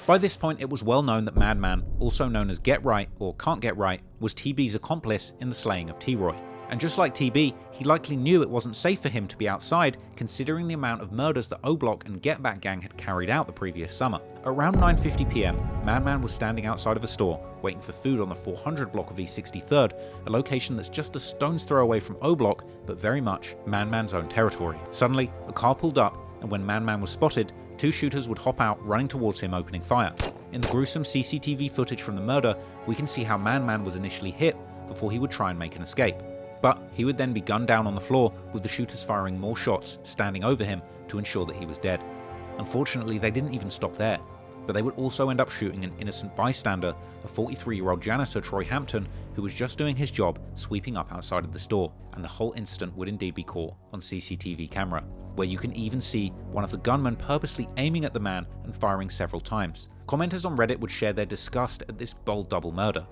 By this point, it was well known that Manman, also known as Get Right or Can't Get Right, was TB's accomplice in the slaying of T-Roy. And just like TB, he likely knew it wasn't safe for him to be outside, considering the amount of murders the O-Block and Get Back gang had carried out the previous summer. Around 9:50 PM, Manman was standing outside of a store, waiting for food on the 400 block of East 63rd, a location that's just a stone's throw away from O-Block, but very much Manman's own territory. Suddenly, a car pulled up, and when Manman was spotted, two shooters would hop out, running towards him, opening fire. In the gruesome CCTV footage from the murder, we can see how Manman was initially hit before he would try and make an escape. But he would then be gunned down on the floor, with the shooters firing more shots, standing over him to ensure that he was dead. Unfortunately, they didn't even stop there, but they would also end up shooting an innocent bystander, a 43-year-old janitor, Troy Hampton, who was just doing his job sweeping up outside of the store, and the whole incident would indeed be caught on CCTV camera, where you can even see one of the gunmen purposely aiming at the man and firing several times. Commenters on Reddit would share their disgust at this bold double murder.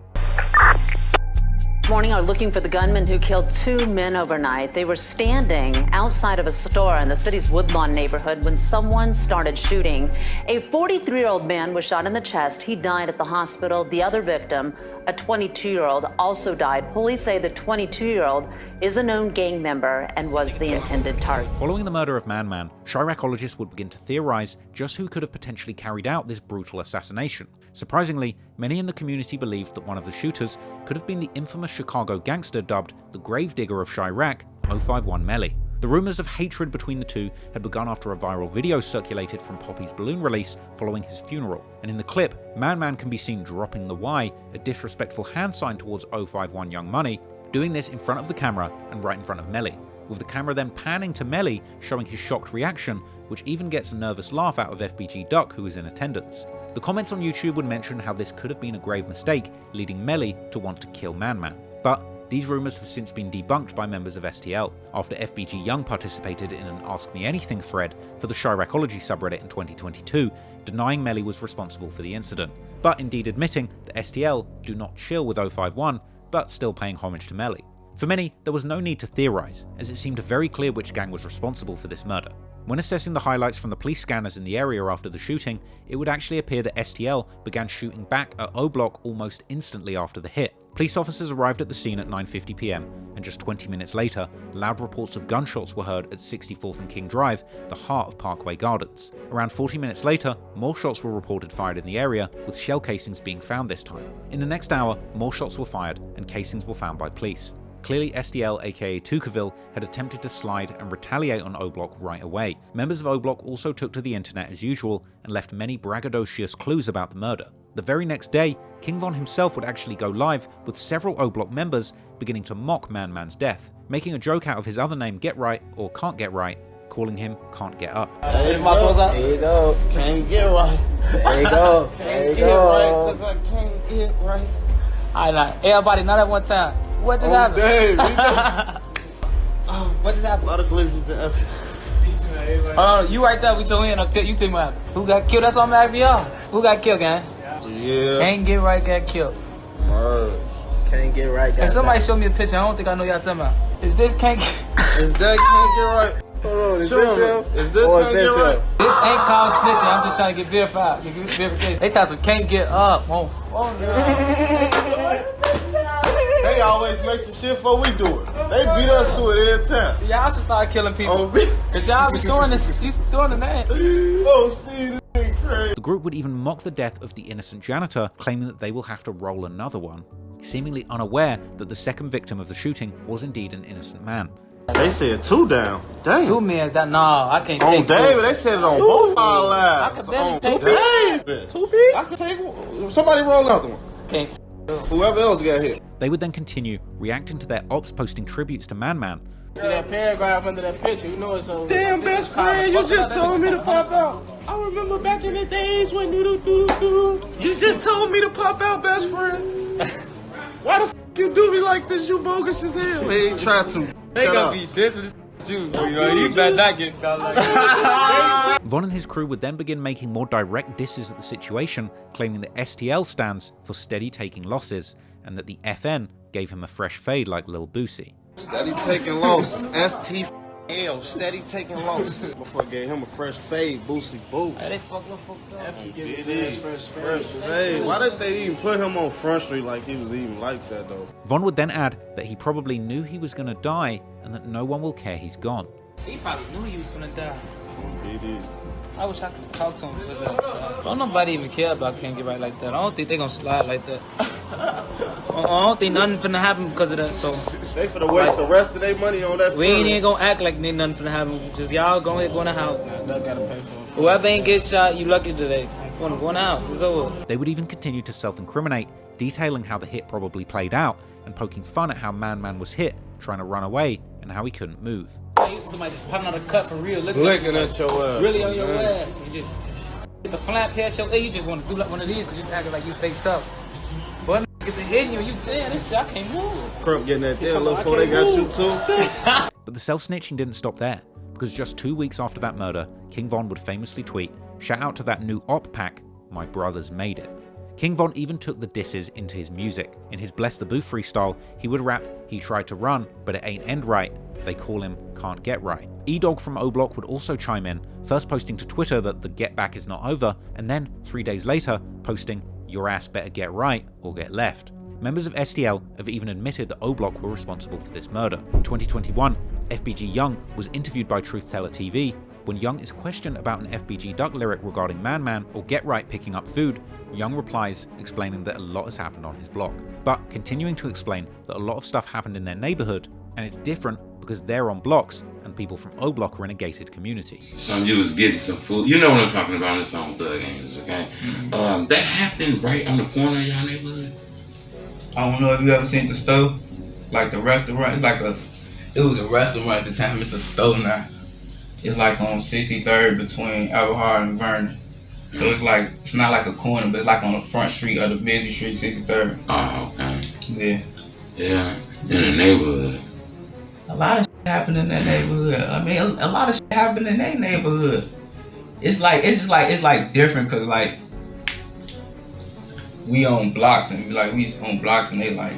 Morning are looking for the gunman who killed two men overnight. They were standing outside of a store in the city's Woodlawn neighborhood when someone started shooting. A 43-year-old man was shot in the chest. He died at the hospital. The other victim, a 22-year-old, also died. Police say the 22-year-old is a known gang member and was the intended target. Following the murder of Manman, Chiracologists would begin to theorize just who could have potentially carried out this brutal assassination. Surprisingly, many in the community believed that one of the shooters could have been the infamous Chicago gangster dubbed the Gravedigger of Chirac, 051 Melly. The rumors of hatred between the two had begun after a viral video circulated from Poppy's balloon release following his funeral, and in the clip, Manman can be seen dropping the Y, a disrespectful hand sign towards 051 Young Money, doing this in front of the camera and right in front of Melly, with the camera then panning to Melly, showing his shocked reaction, which even gets a nervous laugh out of FBG Duck, who is in attendance. The comments on YouTube would mention how this could have been a grave mistake, leading Melly to want to kill Manman. But these rumors have since been debunked by members of STL, after FBG Young participated in an Ask Me Anything thread for the Chiracology subreddit in 2022, denying Melly was responsible for the incident, but indeed admitting that STL do not chill with 051, but still paying homage to Melly. For many, there was no need to theorize, as it seemed very clear which gang was responsible for this murder. When assessing the highlights from the police scanners in the area after the shooting, it would actually appear that STL began shooting back at O-Block almost instantly after the hit. Police officers arrived at the scene at 9:50 PM, and just 20 minutes later, loud reports of gunshots were heard at 64th and King Drive, the heart of Parkway Gardens. Around 40 minutes later, more shots were reported fired in the area, with shell casings being found this time. In the next hour, more shots were fired, and casings were found by police. Clearly, STL aka Tukaville had attempted to slide and retaliate on O-Block right away. Members of O-Block also took to the internet as usual and left many braggadocious clues about the murder. The very next day, King Von himself would actually go live with several O-Block members beginning to mock Manman's death, making a joke out of his other name Get Right or Can't Get Right, calling him Can't Get Up. There you go, can't get right. There you go, there you go. Cause I can't get right. Alright, now, everybody, not at one time. What just happened? What just happened? A lot of glitches and efforts. Oh, you right there with your hand. You tell me what happened. Who got killed? That's what I'm asking y'all. Who got killed, gang? Yeah. Can't get right, got killed. Word. Can't get right, got Hey, somebody show me a picture. I don't think I know y'all talking about. Is this can't get... Is that can't get right? Hold on, is this him? Is this can't get right? This ain't called snitching. I'm just trying to get verified. Get verification. They tell some can't get up. Oh They always make some shit before we do it. They beat us to it every time. Y'all should start killing people. Cause y'all be doing this. You doing the man. Oh, Steve, this ain't crazy. The group would even mock the death of the innocent janitor, claiming that they will have to roll another one, seemingly unaware that the second victim of the shooting was indeed an innocent man. They said 2 down. Dang. 2 men. That I can't take on David, they said it on both our lives. I could barely take David. 2 pieces? I could take one. Somebody roll another one. Can't. Whoever else got hit. They would then continue, reacting to their ops posting tributes to Manman. See that paragraph under that picture, you know it's so... Damn, best friend, you just told me to pop out. I remember back in the days when you just told me to pop out, best friend. Why the f*** you do me like this? You bogus as hell. They ain't try to. They gonna be dissing you. You know, you better not get caught like that. Von and his crew would then begin making more direct disses at the situation, claiming that STL stands for steady taking losses, and that the FN gave him a fresh fade like Lil Boosie. Steady taking losses. STL. L, steady taking losses. Motherfucker gave him a fresh fade, boosty boost. Hey, they fuck them folks up. Hey, why did they even put him on Front Street like he was even like that, though? Von would then add that he probably knew he was going to die and that no one will care he's gone. He probably knew he was gonna die. He did. I wish I could talk to him for that. Don't nobody even care about Can't Get Right like that. I don't think they gonna slide like that. I don't think nothing finna happen because of that. So They finna waste the rest of their money on that. we ain't even gonna act like nothing finna happen. Just y'all go in the house. That gotta pay for it. Whoever ain't get shot, you lucky today. I'm finna go in the house. It's over. They would even continue to self-incriminate, detailing how the hit probably played out and poking fun at how Man was hit, trying to run away, and how he couldn't move. You see somebody just popping out a cut for real, looking Licking at at your ass. really on your man. ass. You just get the flap past your you just want to do like one of these because you acting like you fake tough. But get the hitting you, damn, this shit, I can't move. Crump getting that there, little before they got you too. But the self-snitching didn't stop there, because just 2 weeks after that murder, King Von would famously tweet, "Shout out to that new op pack, my brothers made it." King Von even took the disses into his music. In his Bless the Booth freestyle, he would rap, "He tried to run, but it ain't end right. They call him Can't Get Right." E-Dog from O-Block would also chime in, first posting to Twitter that the get back is not over, and then 3 days later posting, "Your ass better get right or get left." Members of STL have even admitted that O-Block were responsible for this murder. In 2021, FBG Young was interviewed by Truth Teller TV. When Young is questioned about an FBG Duck lyric regarding Man or Get Right picking up food, Young replies explaining that a lot has happened on his block, but continuing to explain that a lot of stuff happened in their neighborhood, and it's different because they're on blocks and people from O-Block are in a gated community. Some you was getting some food. You know what I'm talking about. It's on Thug Games, okay? That happened right on the corner of y'all neighborhood. I don't know if you ever seen the store, like the restaurant. It's like it was a restaurant at the time. It's a store now. It's like on 63rd between Everhard and Vernon. So it's not like a corner, but it's like on the front street of the busy street, 63rd. Oh, okay. Yeah. Yeah, in the neighborhood. A lot of shit happened in that neighborhood. I mean, a lot of shit happened in that neighborhood. It's like different because like we own blocks and we own blocks and they like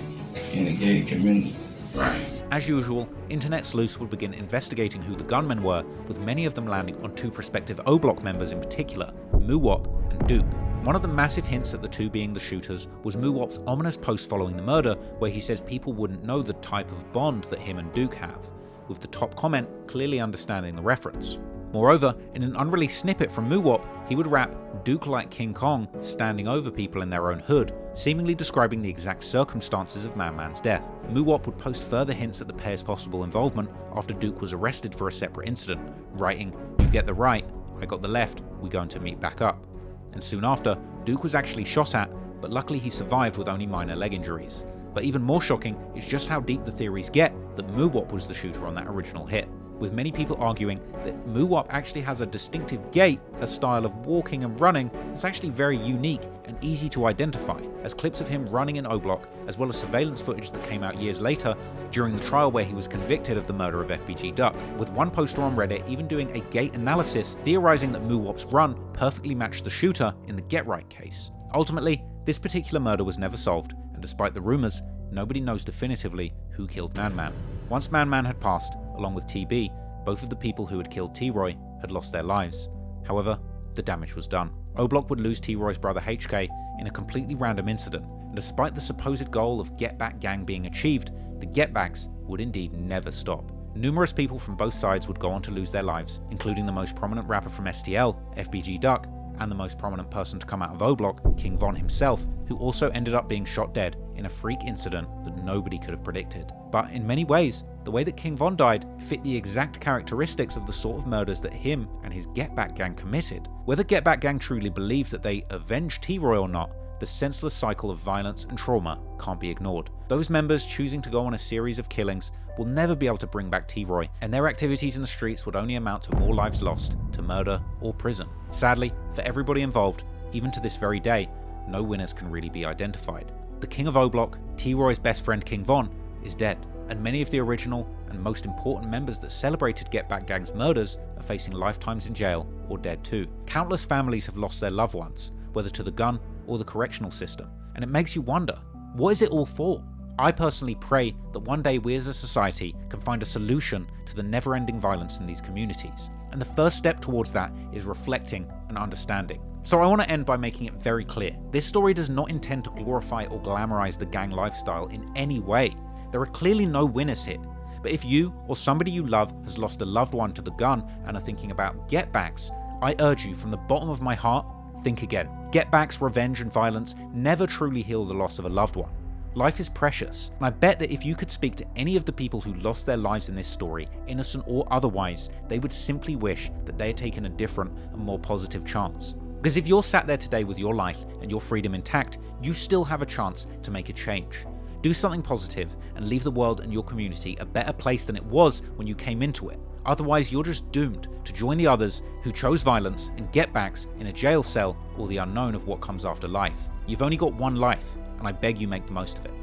in the gated community. Right. As usual, internet sleuths would begin investigating who the gunmen were, with many of them landing on two prospective O-Block members in particular, Muwop and Duke. One of the massive hints at the two being the shooters was Muwop's ominous post following the murder, where he says people wouldn't know the type of bond that him and Duke have, with the top comment clearly understanding the reference. Moreover, in an unreleased snippet from Muwop, he would rap "Duke like King Kong, standing over people in their own hood," seemingly describing the exact circumstances of Man's death. Muwop would post further hints at the pair's possible involvement after Duke was arrested for a separate incident, writing, "You get the right, I got the left, we going to meet back up." And soon after, Duke was actually shot at, but luckily he survived with only minor leg injuries. But even more shocking is just how deep the theories get that Muwop was the shooter on that original hit, with many people arguing that Muwop actually has a distinctive gait, a style of walking and running that's actually very unique and easy to identify, as clips of him running in O-Block, as well as surveillance footage that came out years later during the trial where he was convicted of the murder of FBG Duck, with one poster on Reddit even doing a gait analysis theorizing that Muwop's run perfectly matched the shooter in the Get Right case. Ultimately, this particular murder was never solved, and despite the rumors, nobody knows definitively who killed Man. Once Man had passed, along with TB, both of the people who had killed T-Roy had lost their lives. However, the damage was done. O-Block would lose T-Roy's brother HK in a completely random incident, and despite the supposed goal of Get Back Gang being achieved, the Get Backs would indeed never stop. Numerous people from both sides would go on to lose their lives, including the most prominent rapper from STL, FBG Duck, and the most prominent person to come out of O-Block, King Von himself, who also ended up being shot dead in a freak incident that nobody could have predicted. But in many ways, the way that King Von died fit the exact characteristics of the sort of murders that him and his Get Back Gang committed. Whether Get Back Gang truly believes that they avenged T-Roy or not, the senseless cycle of violence and trauma can't be ignored. Those members choosing to go on a series of killings will never be able to bring back T-Roy, and their activities in the streets would only amount to more lives lost to murder or prison. Sadly, for everybody involved, even to this very day, no winners can really be identified. The king of O-Block, T-Roy's best friend King Von, is dead, and many of the original and most important members that celebrated Get Back Gang's murders are facing lifetimes in jail or dead too. Countless families have lost their loved ones, whether to the gun or the correctional system, and it makes you wonder, what is it all for? I personally pray that one day we as a society can find a solution to the never-ending violence in these communities. And the first step towards that is reflecting and understanding. So I want to end by making it very clear. This story does not intend to glorify or glamorize the gang lifestyle in any way. There are clearly no winners here. But if you or somebody you love has lost a loved one to the gun and are thinking about get-backs, I urge you from the bottom of my heart, think again. Get-backs, revenge and violence never truly heal the loss of a loved one. Life is precious, and I bet that if you could speak to any of the people who lost their lives in this story, innocent or otherwise, they would simply wish that they had taken a different and more positive chance. Because if you're sat there today with your life and your freedom intact, you still have a chance to make a change. Do something positive and leave the world and your community a better place than it was when you came into it. Otherwise, you're just doomed to join the others who chose violence and get-backs in a jail cell or the unknown of what comes after life. You've only got one life, and I beg you make the most of it.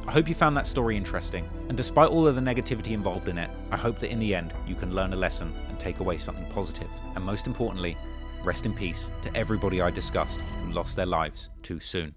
I hope you found that story interesting, and despite all of the negativity involved in it, I hope that in the end you can learn a lesson and take away something positive. And most importantly, rest in peace to everybody I discussed who lost their lives too soon.